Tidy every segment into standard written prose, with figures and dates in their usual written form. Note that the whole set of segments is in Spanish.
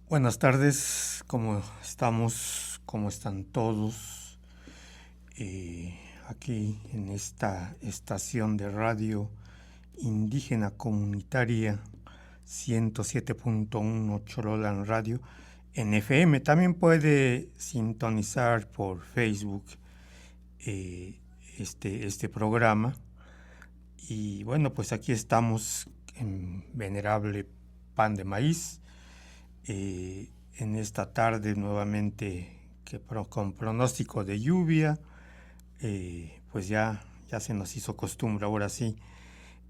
Buenas tardes, ¿cómo estamos? ¿Cómo están todos? Aquí en esta estación de radio indígena comunitaria 107.1 Chololan Radio en FM. También puede sintonizar por Facebook este programa. Y bueno, pues aquí estamos en Venerable Pan de Maíz. En esta tarde nuevamente con pronóstico de lluvia, pues ya se nos hizo costumbre ahora sí.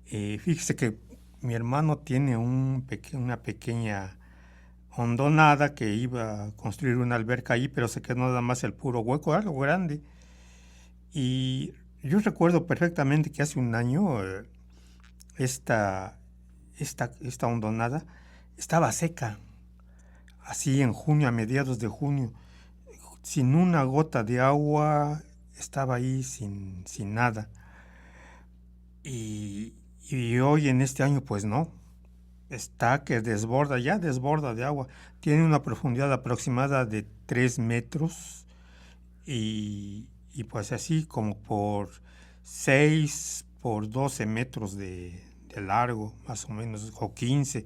Fíjese que mi hermano tiene una pequeña hondonada que iba a construir una alberca ahí, pero se quedó nada más el puro hueco, algo grande. Y yo recuerdo perfectamente que hace un año esta hondonada estaba seca, así en junio, a mediados de junio, sin una gota de agua, estaba ahí sin nada. Y hoy en este año pues no, está que desborda de agua. Tiene una profundidad aproximada de 3 metros y pues así como por 6 por 12 metros de largo, más o menos, o 15,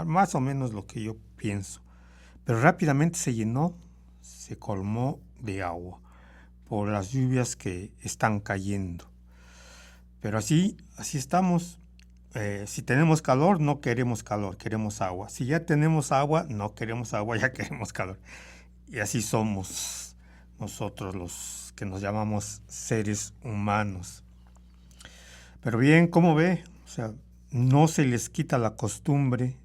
más o menos lo que yo pienso. Pero rápidamente se llenó, se colmó de agua por las lluvias que están cayendo. Pero así estamos. Si tenemos calor, no queremos calor, queremos agua. Si ya tenemos agua, no queremos agua, ya queremos calor. Y así somos nosotros los que nos llamamos seres humanos. Pero bien, ¿cómo ve? O sea, no se les quita la costumbre,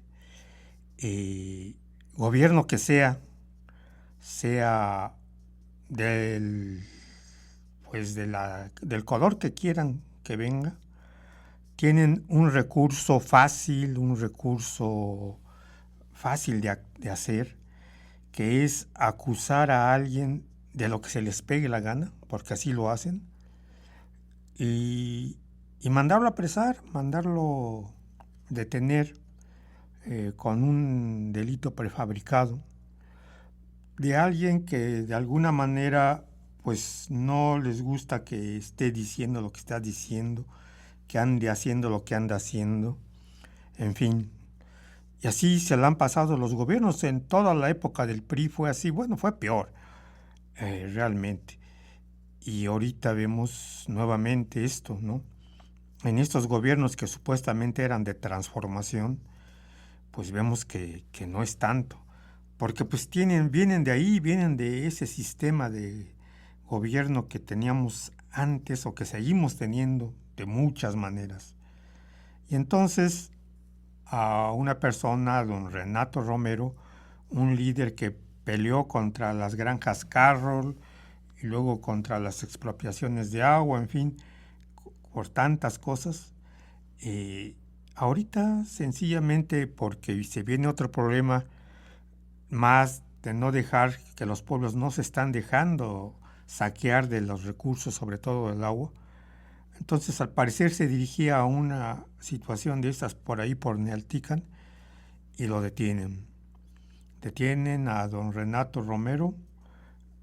gobierno que sea del del color que quieran que venga, tienen un recurso fácil de hacer, que es acusar a alguien de lo que se les pegue la gana, porque así lo hacen, y mandarlo a apresar, mandarlo detener con un delito prefabricado de alguien que de alguna manera pues no les gusta que esté diciendo lo que está diciendo, que ande haciendo lo que anda haciendo, en fin. Y así se la han pasado los gobiernos. En toda la época del PRI fue así, bueno, fue peor, realmente. Y ahorita vemos nuevamente esto, ¿no? En estos gobiernos que supuestamente eran de transformación, pues vemos que no es tanto. Porque pues vienen de ahí, vienen de ese sistema de gobierno que teníamos antes o que seguimos teniendo de muchas maneras. Y entonces a una persona, don Renato Romero, un líder que peleó contra las granjas Carroll y luego contra las expropiaciones de agua, en fin, por tantas cosas. Ahorita sencillamente porque se viene otro problema más de no dejar que los pueblos no se están dejando saquear de los recursos, sobre todo del agua. Entonces, al parecer se dirigía a una situación de estas por ahí, por Nealtican, y lo detienen. Detienen a don Renato Romero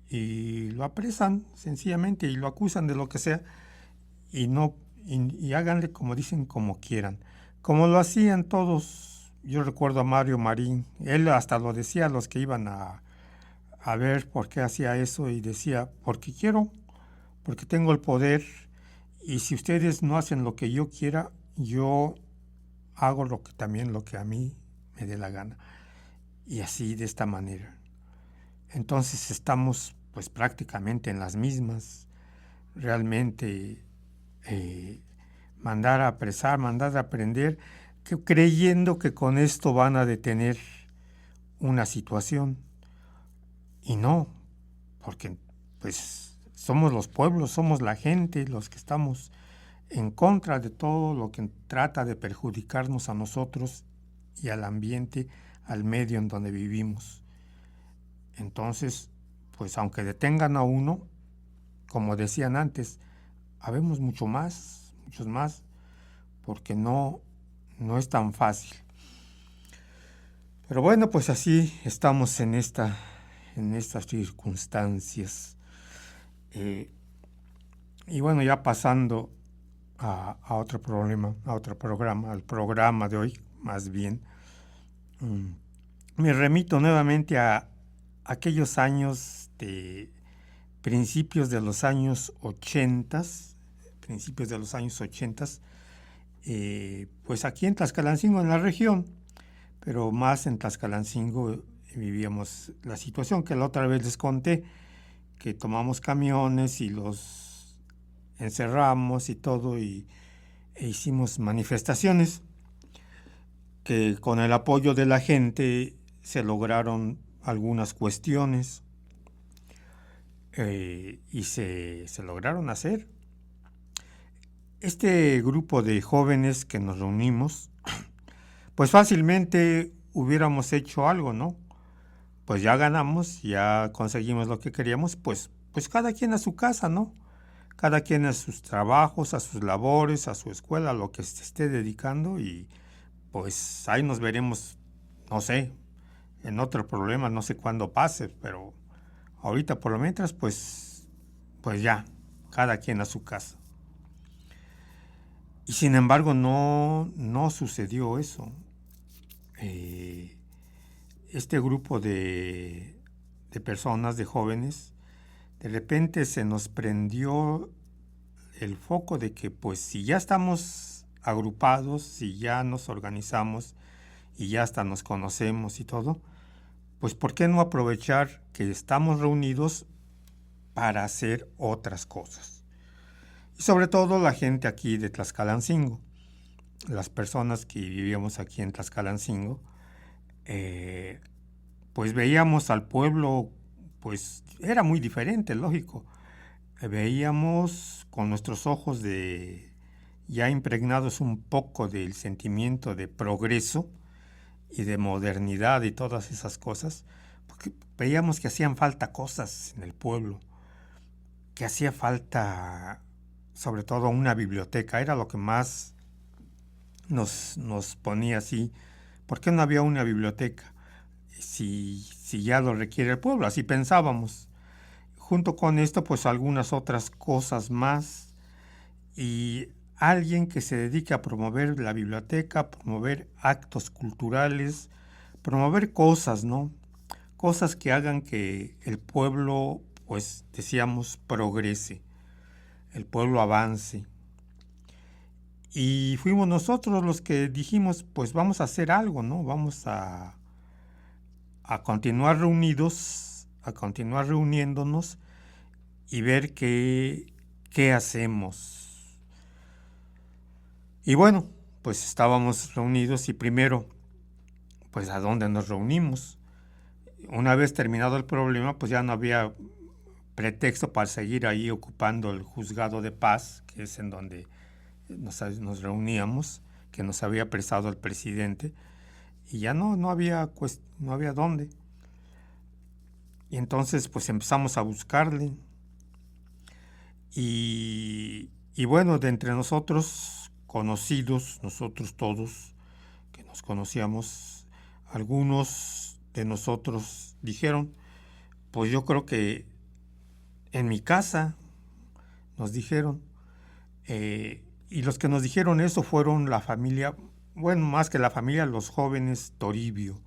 y lo apresan sencillamente y lo acusan de lo que sea y háganle como dicen, como quieran. Como lo hacían todos. Yo recuerdo a Mario Marín, él hasta lo decía a los que iban a ver por qué hacía eso y decía, porque quiero, porque tengo el poder y si ustedes no hacen lo que yo quiera, yo hago lo que a mí me dé la gana. Y así de esta manera. Entonces estamos pues prácticamente en las mismas. Realmente mandar a apresar, mandar a prender, creyendo que con esto van a detener una situación. Y no, porque pues somos los pueblos, somos la gente, los que estamos en contra de todo lo que trata de perjudicarnos a nosotros y al ambiente, al medio en donde vivimos. Entonces, pues aunque detengan a uno, como decían antes, habemos muchos más, porque no es tan fácil. Pero bueno, pues así estamos en estas circunstancias. Eh, y bueno, ya pasando a otro problema, a otro programa, al programa de hoy, más bien, me remito nuevamente a aquellos años de principios de los años 80, principios de los años 80, pues aquí en Tlaxcalancingo, en la región, pero más en Tlaxcalancingo vivíamos la situación que la otra vez les conté, que tomamos camiones y los encerramos y todo, e hicimos manifestaciones que con el apoyo de la gente se lograron algunas cuestiones y se lograron hacer. Este grupo de jóvenes que nos reunimos, pues fácilmente hubiéramos hecho algo, ¿no? Pues ya ganamos, ya conseguimos lo que queríamos, pues cada quien a su casa, ¿no? Cada quien a sus trabajos, a sus labores, a su escuela, a lo que se esté dedicando, y pues ahí nos veremos, no sé, en otro problema, no sé cuándo pase, pero ahorita por lo mientras, pues ya, cada quien a su casa. Y sin embargo no sucedió eso. Este grupo de personas, de jóvenes, de repente se nos prendió el foco de que pues si ya estamos agrupados, si ya nos organizamos y ya hasta nos conocemos y todo, pues ¿por qué no aprovechar que estamos reunidos para hacer otras cosas? Y sobre todo la gente aquí de Tlaxcalancingo, las personas que vivíamos aquí en Tlaxcalancingo, pues veíamos al pueblo, pues era muy diferente, lógico. Veíamos con nuestros ojos de ya impregnados un poco del sentimiento de progreso y de modernidad y todas esas cosas, porque veíamos que hacían falta cosas en el pueblo, que hacía falta sobre todo una biblioteca, era lo que más nos ponía así. ¿Por qué no había una biblioteca? Si ya lo requiere el pueblo, así pensábamos. Junto con esto, pues algunas otras cosas más, y alguien que se dedique a promover la biblioteca, promover actos culturales, promover cosas, ¿no? Cosas que hagan que el pueblo, pues decíamos, progrese, el pueblo avance. Y fuimos nosotros los que dijimos, pues vamos a hacer algo, ¿no? Vamos a continuar reunidos, a continuar reuniéndonos y ver qué hacemos. Y bueno, pues estábamos reunidos y primero, pues ¿a dónde nos reunimos? Una vez terminado el problema, pues ya no había pretexto para seguir ahí ocupando el juzgado de paz, que es en donde nos reuníamos, que nos había prestado el presidente, y ya no había dónde. Y entonces pues empezamos a buscarle. Y bueno, de entre nosotros, conocidos, nosotros todos, que nos conocíamos, algunos de nosotros dijeron, pues yo creo que en mi casa, nos dijeron, y los que nos dijeron eso fueron la familia, bueno, más que la familia, los jóvenes Toribio.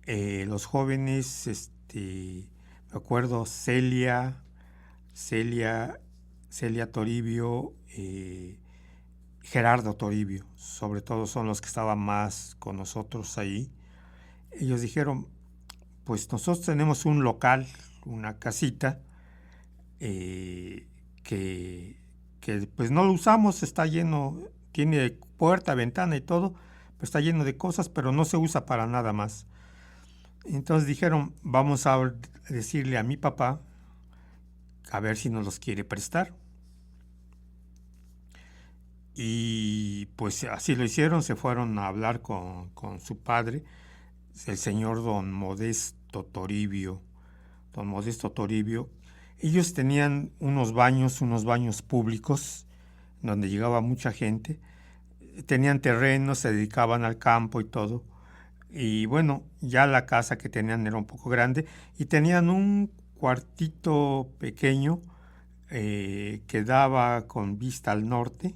Los jóvenes, me acuerdo, Celia Toribio, Gerardo Toribio, sobre todo son los que estaban más con nosotros ahí. Ellos dijeron, pues nosotros tenemos un local, una casita, que pues no lo usamos, está lleno, tiene puerta, ventana y todo, pues está lleno de cosas, pero no se usa para nada más. Entonces dijeron, vamos a decirle a mi papá a ver si nos los quiere prestar. Y pues así lo hicieron, se fueron a hablar con su padre, el señor don Modesto Toribio. Don Modesto Toribio. Ellos tenían unos baños públicos, donde llegaba mucha gente. Tenían terrenos, se dedicaban al campo y todo. Y bueno, ya la casa que tenían era un poco grande y tenían un cuartito pequeño que daba con vista al norte,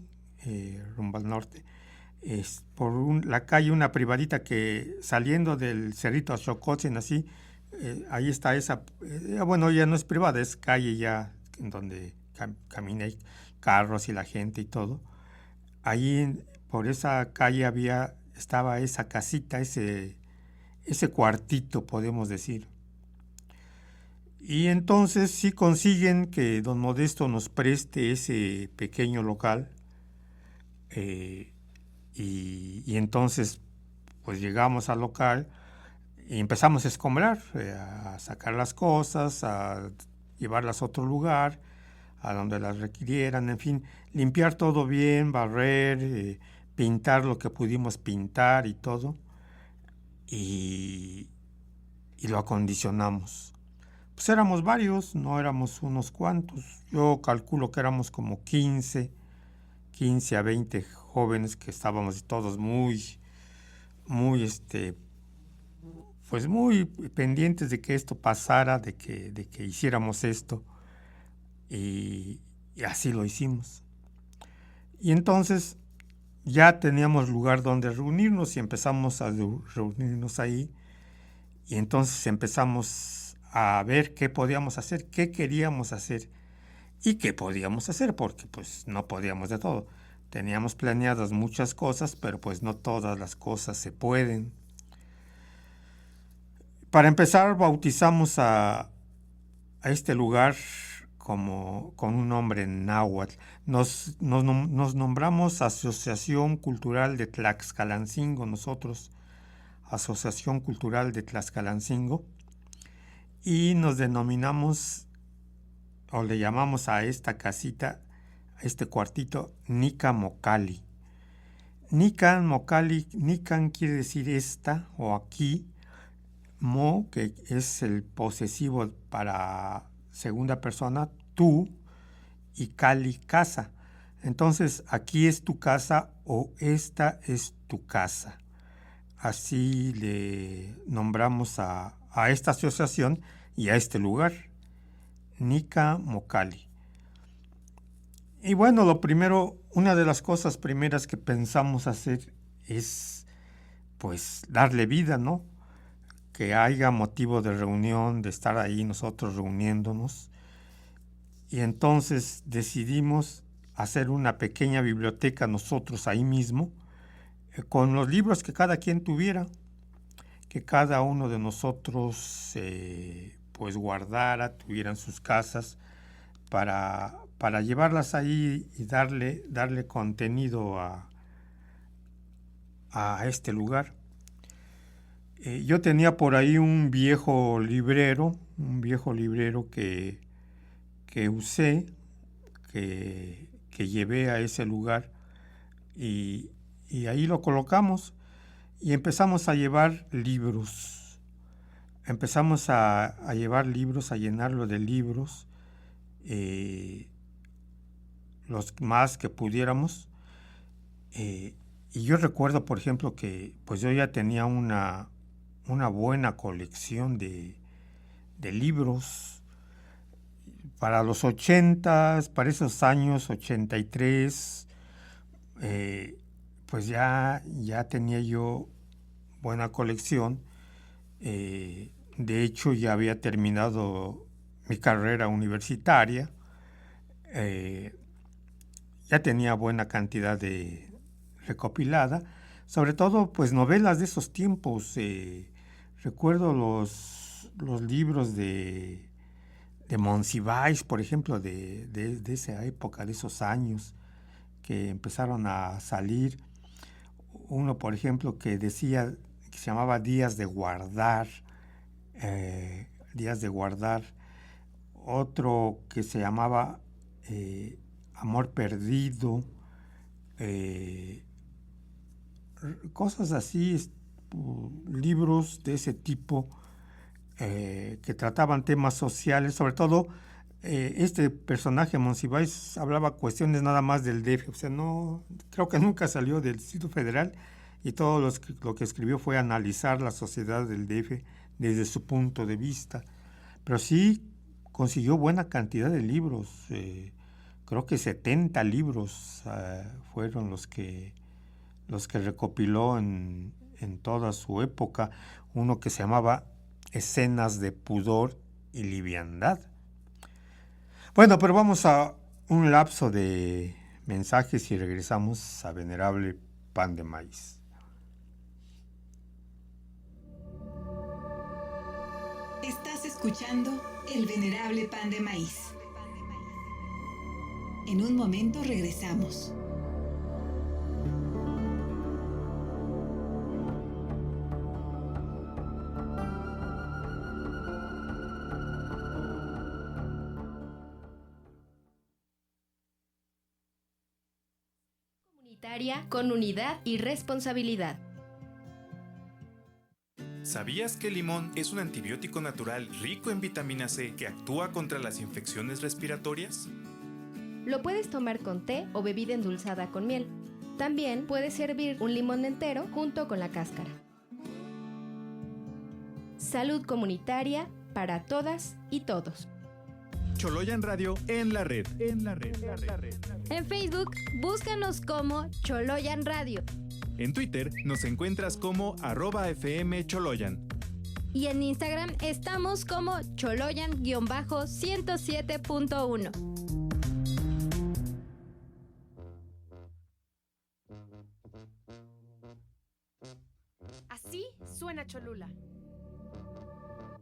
rumbo al norte, es por la calle, una privadita que saliendo del Cerrito Xocotzin, así, ahí está esa, bueno, ya no es privada, es calle ya en donde camina carros y la gente y todo. Ahí por esa calle estaba esa casita, ese cuartito, podemos decir. Y entonces sí consiguen que don Modesto nos preste ese pequeño local, eh, y entonces pues llegamos al local y empezamos a escombrar, a sacar las cosas, a llevarlas a otro lugar, a donde las requirieran, en fin, limpiar todo bien, barrer, pintar lo que pudimos pintar y todo, y, y lo acondicionamos. Pues éramos varios, no éramos unos cuantos. Yo calculo que éramos como 15 a 20 jóvenes que estábamos todos muy, pues muy pendientes de que esto pasara, de que hiciéramos esto. Y así lo hicimos. Y entonces ya teníamos lugar donde reunirnos y empezamos a reunirnos ahí. Y entonces empezamos a ver qué podíamos hacer, qué queríamos hacer y qué podíamos hacer, porque pues no podíamos de todo. Teníamos planeadas muchas cosas, pero pues no todas las cosas se pueden. Para empezar, bautizamos a este lugar como con un nombre en náhuatl. Nos nombramos Asociación Cultural de Tlaxcalancingo, nosotros, Asociación Cultural de Tlaxcalancingo, y nos denominamos, o le llamamos a esta casita, a este cuartito, Nica Mocali. Nican Mocali, Nican quiere decir esta o aquí, Mo, que es el posesivo para segunda persona, tú, y Cali, casa. Entonces, aquí es tu casa o esta es tu casa. Así le nombramos a esta asociación y a este lugar, Nica Mocali. Y bueno, una de las cosas primeras que pensamos hacer es, pues, darle vida, ¿no? Que haya motivo de reunión, de estar ahí nosotros reuniéndonos. Y entonces decidimos hacer una pequeña biblioteca nosotros ahí mismo, con los libros que cada quien tuviera, que cada uno de nosotros pues guardara, tuviera en sus casas, para llevarlas ahí y darle contenido a este lugar. Yo tenía por ahí un viejo librero que usé, que llevé a ese lugar y ahí lo colocamos y empezamos a llevar libros. Empezamos a llevar libros, a llenarlo de libros, los más que pudiéramos. Y yo recuerdo, por ejemplo, que pues yo ya tenía una buena colección de libros para los 80, para esos años 83, pues ya tenía yo buena colección. De hecho, ya había terminado mi carrera universitaria. Ya tenía buena cantidad de recopilada, sobre todo pues novelas de esos tiempos. Recuerdo los libros de Monsiváis, por ejemplo, de esa época, de esos años que empezaron a salir. Uno, por ejemplo, que decía, que se llamaba Días de Guardar, Días de Guardar. Otro que se llamaba Amor Perdido, cosas así, libros de ese tipo, que trataban temas sociales, sobre todo este personaje Monsiváis hablaba cuestiones nada más del DF, o sea, no, creo que nunca salió del Distrito Federal y todo lo que escribió fue analizar la sociedad del DF desde su punto de vista. Pero sí consiguió buena cantidad de libros, creo que 70 libros fueron los que recopiló en toda su época, uno que se llamaba Escenas de pudor y liviandad. Bueno, pero vamos a un lapso de mensajes y regresamos a Venerable Pan de Maíz. Estás escuchando El Venerable Pan de Maíz. En un momento regresamos. Comunitaria con unidad y responsabilidad. ¿Sabías que el limón es un antibiótico natural rico en vitamina C que actúa contra las infecciones respiratorias? Lo puedes tomar con té o bebida endulzada con miel. También puedes servir un limón entero junto con la cáscara. Salud comunitaria para todas y todos. Choloyan Radio en la red. En Facebook, búscanos como Choloyan Radio. En Twitter nos encuentras como @FMCholoyan. Y en Instagram estamos como Choloyan-107.1. Así suena Cholula.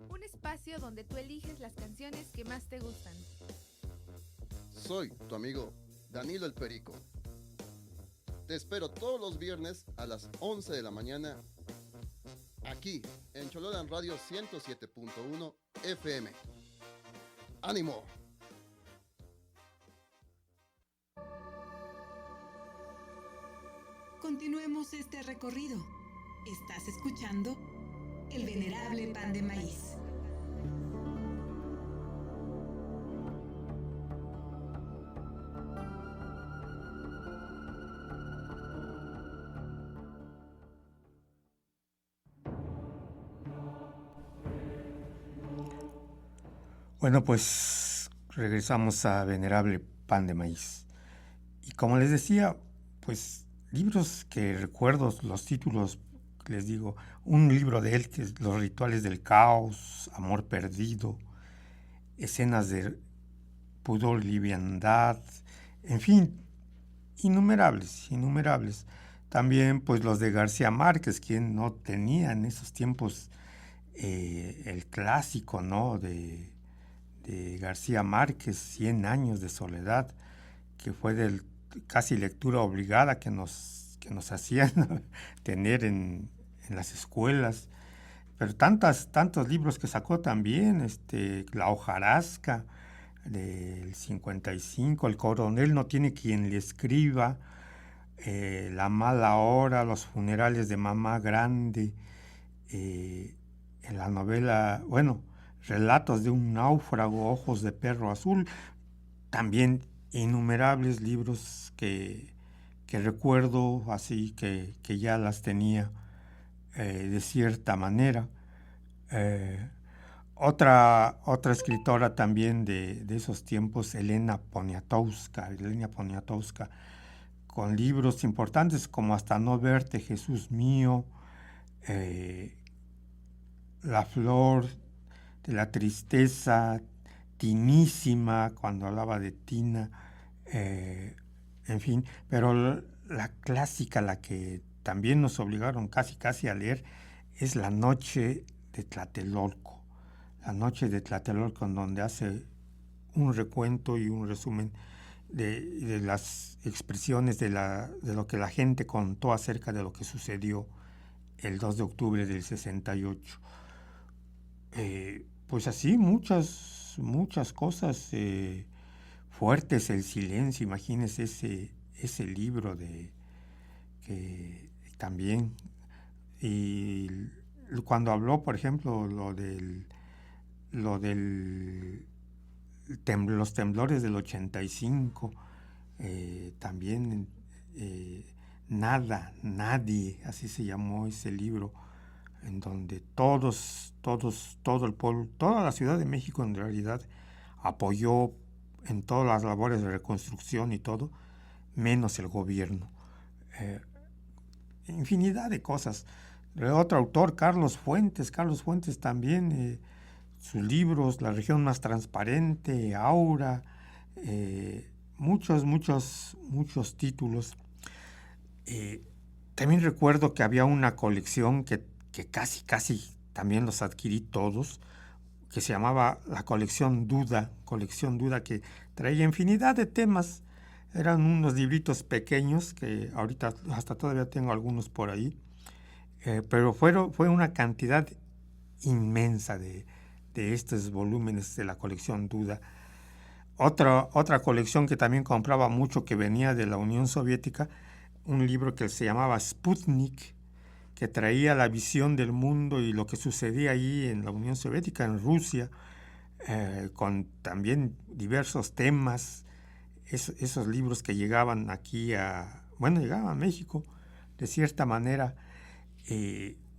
Un espacio donde tú eliges las canciones que más te gustan. Soy tu amigo Danilo el Perico. Te espero todos los viernes a las 11 de la mañana aquí en Chololan Radio 107.1 FM. ¡Ánimo! Continuemos este recorrido. Estás escuchando El Venerable Pan de Maíz. Bueno, pues regresamos a Venerable Pan de Maíz. Y como les decía, pues libros que recuerdo, los títulos, les digo, un libro de él que es Los rituales del caos, Amor perdido, Escenas de pudor y liviandad, en fin, innumerables. También pues los de García Márquez, quien no tenía en esos tiempos el clásico, ¿no?, de García Márquez, 100 años de soledad, que fue casi lectura obligada que nos hacían tener en las escuelas. Pero tantos libros que sacó también, La hojarasca del 55, El coronel no tiene quien le escriba, La mala hora, Los funerales de mamá grande, en la novela, bueno, Relatos de un náufrago, Ojos de perro azul, también innumerables libros que recuerdo así, que ya las tenía de cierta manera. Otra escritora también de esos tiempos, Elena Poniatowska, con libros importantes como Hasta no verte, Jesús mío, La flor de la tristeza, Tinísima, cuando hablaba de Tina, en fin, pero la clásica, la que también nos obligaron casi a leer, es La noche de Tlatelolco. La noche de Tlatelolco, en donde hace un recuento y un resumen de las expresiones de lo que la gente contó acerca de lo que sucedió el 2 de octubre del 68. Pues así, muchas cosas fuertes, El silencio, imagínense ese libro que también, y cuando habló, por ejemplo, los temblores del 85, también Nada, nadie, así se llamó ese libro, en donde todo el pueblo, toda la Ciudad de México en realidad apoyó en todas las labores de reconstrucción y todo, menos el gobierno. Infinidad de cosas. Otro autor, Carlos Fuentes también, sus libros, La región más transparente, Aura, muchos títulos. También recuerdo que había una colección que casi también los adquirí todos, que se llamaba la colección Duda, que traía infinidad de temas. Eran unos libritos pequeños que ahorita hasta todavía tengo algunos por ahí, pero fue una cantidad inmensa de estos volúmenes de la colección Duda. Otra colección que también compraba mucho, que venía de la Unión Soviética, un libro que se llamaba Sputnik, que traía la visión del mundo y lo que sucedía allí en la Unión Soviética, en Rusia, con también diversos temas. Esos libros que llegaban aquí llegaban a México, de cierta manera.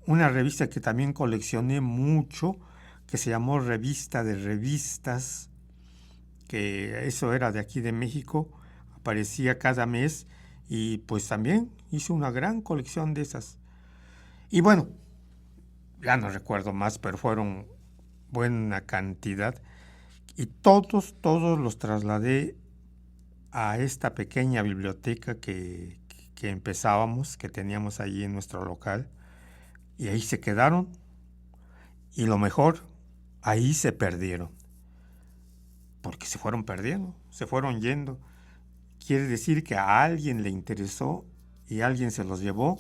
Una revista que también coleccioné mucho, que se llamó Revista de Revistas, que eso era de aquí de México, aparecía cada mes, y pues también hice una gran colección de esas. Y bueno, ya no recuerdo más, pero fueron buena cantidad, y todos los trasladé a esta pequeña biblioteca que empezábamos, que teníamos allí en nuestro local, y ahí se quedaron, y lo mejor, ahí se perdieron, porque se fueron perdiendo, se fueron yendo. Quiere decir que a alguien le interesó y alguien se los llevó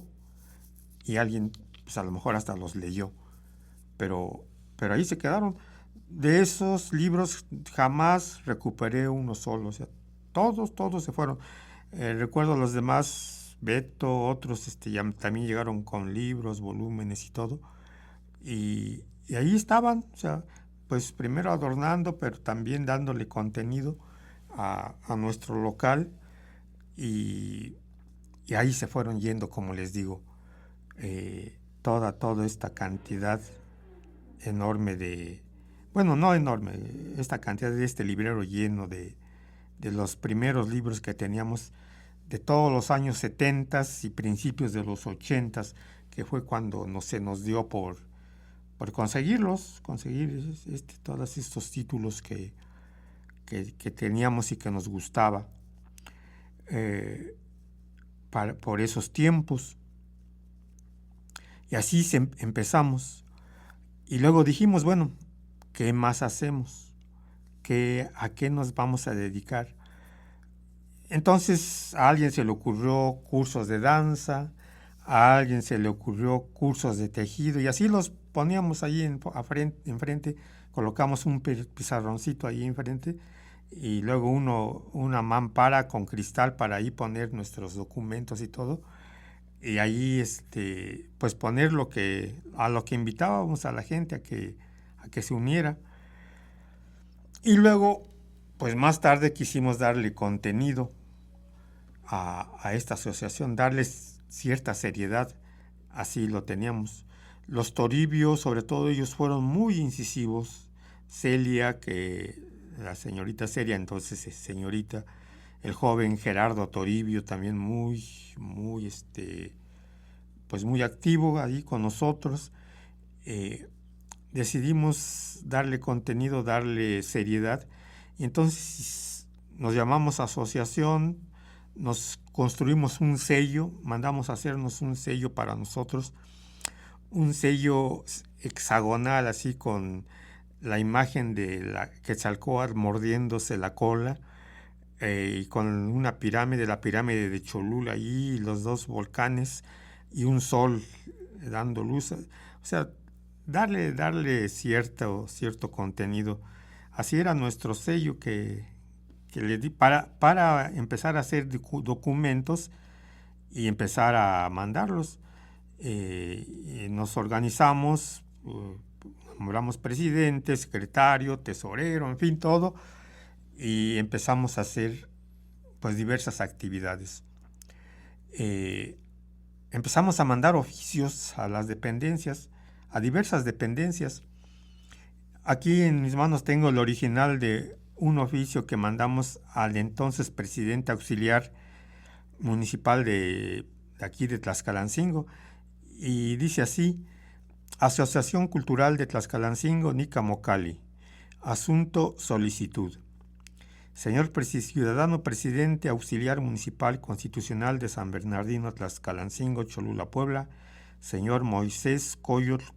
y alguien, pues a lo mejor hasta los leyó, pero ahí se quedaron. De esos libros jamás recuperé uno solo, o sea, todos se fueron. Recuerdo los demás, Beto, otros ya también llegaron con libros, volúmenes y todo, y ahí estaban, o sea, pues primero adornando, pero también dándole contenido a nuestro local, y ahí se fueron yendo, como les digo, toda esta cantidad enorme no enorme, esta cantidad de este librero lleno de los primeros libros que teníamos de todos los años 70 y principios de los 80, que fue cuando se nos dio por conseguir todos estos títulos que teníamos y que nos gustaba por esos tiempos. Y así empezamos. Y luego dijimos, bueno, ¿qué más hacemos? ¿A qué nos vamos a dedicar? Entonces a alguien se le ocurrió cursos de danza, a alguien se le ocurrió cursos de tejido, y así los poníamos ahí enfrente, colocamos un pizarroncito ahí enfrente, y luego una mampara con cristal para ahí poner nuestros documentos y todo, y ahí pues poner a lo que invitábamos a la gente a que se uniera. Y luego, pues más tarde quisimos darle contenido a esta asociación, darles cierta seriedad, así lo teníamos. Los Toribio, sobre todo, ellos fueron muy incisivos. Celia, la señorita Celia, entonces señorita, el joven Gerardo Toribio, también muy activo ahí con nosotros. Decidimos darle contenido, darle seriedad, y entonces nos llamamos asociación, nos construimos un sello, mandamos a hacernos un sello para nosotros, un sello hexagonal, así con la imagen de la Quetzalcóatl mordiéndose la cola, y con una pirámide, la pirámide de Cholula allí, los dos volcanes y un sol dando luz, o sea, darle cierto contenido. Así era nuestro sello que le di para empezar a hacer documentos y empezar a mandarlos. Y nos organizamos, nombramos presidente, secretario, tesorero, en fin, todo, y empezamos a hacer pues diversas actividades. empezamos a mandar oficios a las dependencias, a diversas dependencias. Aquí en mis manos tengo el original de un oficio que mandamos al entonces presidente auxiliar municipal de aquí de Tlaxcalancingo, y dice así: Asociación Cultural de Tlaxcalancingo, Nicamocali. Asunto: solicitud. Señor ciudadano presidente auxiliar municipal constitucional de San Bernardino, Tlaxcalancingo, Cholula, Puebla, señor Moisés Coyotl